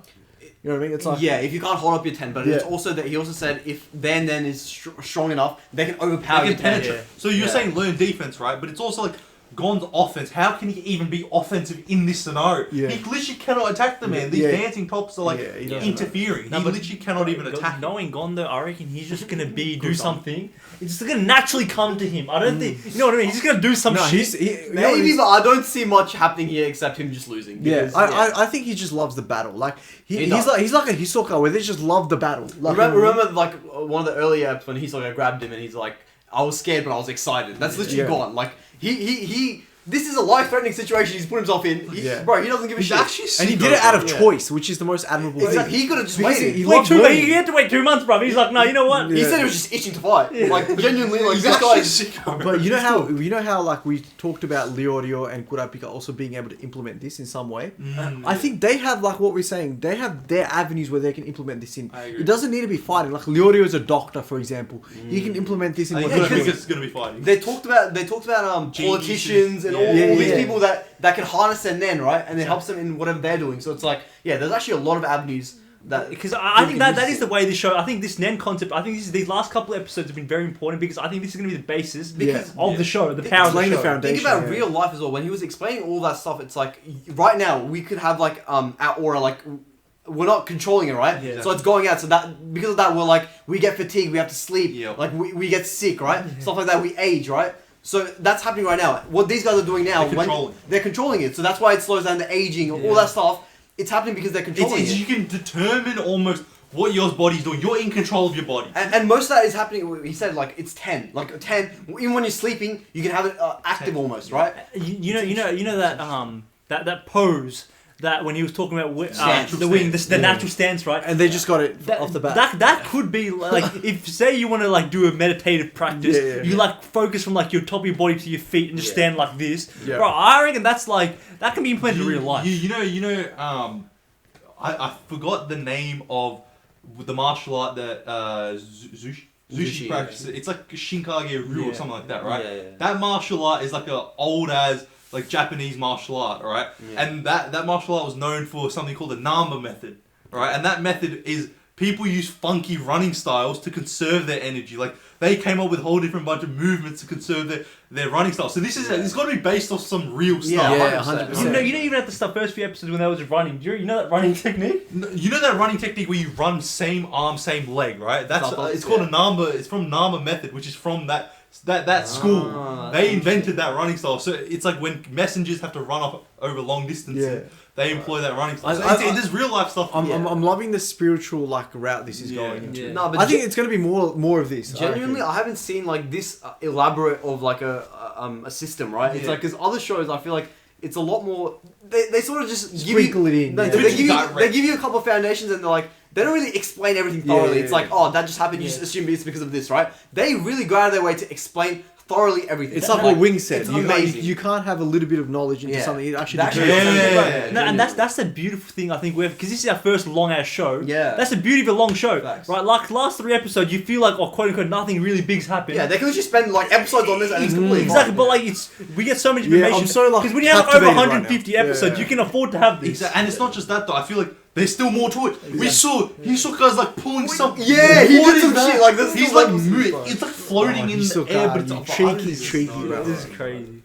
S4: You know what I mean? It's like
S2: Yeah, if you can't hold up your 10, but it's also that he also said if their NEN is strong enough, they can overpower
S3: They
S2: your
S3: can
S2: 10.
S3: penetrate. So you're saying learn defense, right? But it's also like Gon's offense. How can he even be offensive in this scenario?
S4: Yeah.
S3: He literally cannot attack the man. These
S4: Yeah.
S3: dancing tops are like
S4: Yeah, he doesn't.
S3: interfering.
S1: No,
S3: he
S1: but
S3: literally cannot even attack.
S1: Knowing Gon though, I reckon he's just gonna do something. It's just gonna naturally come to him. I don't think you know what I mean. He's just gonna do some
S4: no,
S1: shit.
S2: Maybe, but I don't see much happening here except him just losing.
S4: Yeah,
S2: because,
S4: I think he just loves the battle. Like he's
S2: does.
S4: like a Hisoka where they just love the battle. Like,
S2: Remember like one of the earlier episodes when he's like, I grabbed him and he's like, I was scared but I was excited. That's literally
S4: Yeah.
S2: gone. Like he this is a life-threatening situation he's put himself in.
S4: Yeah.
S2: Bro, he doesn't give a
S3: He's
S2: shit.
S3: actually
S4: and he
S3: sick
S4: did it out of
S2: Yeah.
S4: choice, which is the most admirable
S2: Exactly.
S4: thing.
S2: He could have just
S4: Because
S2: waited.
S4: he
S1: Wait,
S4: loved
S1: he
S4: learning.
S1: had to wait 2 months, bro. He's like, no, you know what?
S2: He said he was just itching to fight. Like genuinely, like
S3: He's
S2: this
S3: actually
S2: guy's
S3: sick.
S4: But you know how like we talked about Leorio and Kurapika also being able to implement this in some way. I think they have like what we're saying. They have their avenues where they can implement this in.
S3: I agree.
S4: It doesn't need to be fighting. Like Leorio is a doctor, for example. He can implement this in.
S3: I
S4: what
S3: think
S4: he's doing.
S3: it's gonna be fighting.
S2: They talked about politicians and all these
S4: yeah.
S2: people that can harness their NEN, right? And it helps them in whatever they're doing. So it's like, yeah, there's actually a lot of avenues that
S1: Because I think that is
S2: the
S1: the way this show. I think this NEN concept. I think these last couple of episodes have been very important because I think this is going to be the basis of the show, the power of the
S4: laying the
S1: show.
S4: foundation.
S2: Think about
S4: yeah.
S2: real life as well. When he was explaining all that stuff, it's like right now we could have like our aura like we're not controlling it, right?
S1: Yeah.
S2: So it's going out. So that because of that, we're like we get fatigued, we have to sleep,
S3: Yep.
S2: like we get sick, right? Stuff like that. We age, right? So that's happening right now. What these guys are doing now,
S3: They're
S2: they're controlling it. So that's why it slows down the aging, all that stuff. It's happening because they're controlling
S3: You
S2: it.
S3: can determine almost what your body's doing. You're in control of your body.
S2: And most of that is happening. He said like it's 10, like 10. Even when you're sleeping, you can have it active almost, right?
S1: You know that that pose that when he was talking about
S2: Stance.
S1: the wing, the natural stance, right?
S4: And they just got it off the bat.
S1: That could be like if say you want to like do a meditative practice, you like focus from like your top of your body to your feet and just stand like this.
S4: Yeah.
S1: Bro, I reckon that's like that can be implemented in real life.
S3: I forgot the name of the martial art that Zushi practice. It's like Shinkage Ryu or something like that, right?
S2: Yeah.
S3: That martial art is like a old as like Japanese martial art, right?
S2: Yeah.
S3: And that martial art was known for something called the Namba method, right? And that method is people use funky running styles to conserve their energy. Like they came up with a whole different bunch of movements to conserve their running style. So it's got to be based off some real stuff.
S4: Yeah, 100%.
S1: You know, even at the first few episodes when they were just running. You know that running technique?
S3: You know that running technique where you run same arm, same leg, right? That's it's called a Namba. It's from Namba method, which is from that school. They invented that running style. So it's like when messengers have to run up over long distances, they employ that running style. So it's real life stuff.
S4: I'm loving the spiritual route this is going into.
S2: No, but
S4: I think it's going to be more of this.
S2: Genuinely, I haven't seen like this elaborate of like a system, right? It's like because other shows, I feel like it's a lot more. They sort of just
S4: Sprinkle it in.
S2: They give you a couple of foundations, and they're like. They don't really explain everything thoroughly. It's like, oh, that just happened. You just assume it's because of this, right? They really go out of their way to explain thoroughly everything.
S4: It's like what Wing said.
S2: It's amazing.
S4: You can't have a little bit of knowledge into something. It actually
S1: No, and that's the beautiful thing I think because this is our first long ass show.
S2: Yeah,
S1: that's the beauty of a long show,
S2: Facts.
S1: right? Like last 3 episodes, you feel like quote unquote nothing really big's happened.
S2: Yeah, they can just spend like episodes on this and it's completely
S1: exactly. But like we get so much information.
S4: I'm so like
S1: because when you have over 150 episodes, you can afford to have this.
S3: Exactly. And it's not just that though. I feel like there's still more to it. Exactly. He saw guys like pulling some.
S2: Yeah, he did some shit like this.
S3: He's like it's like floating in the air, but it's
S4: cheeky, bro.
S1: This is crazy.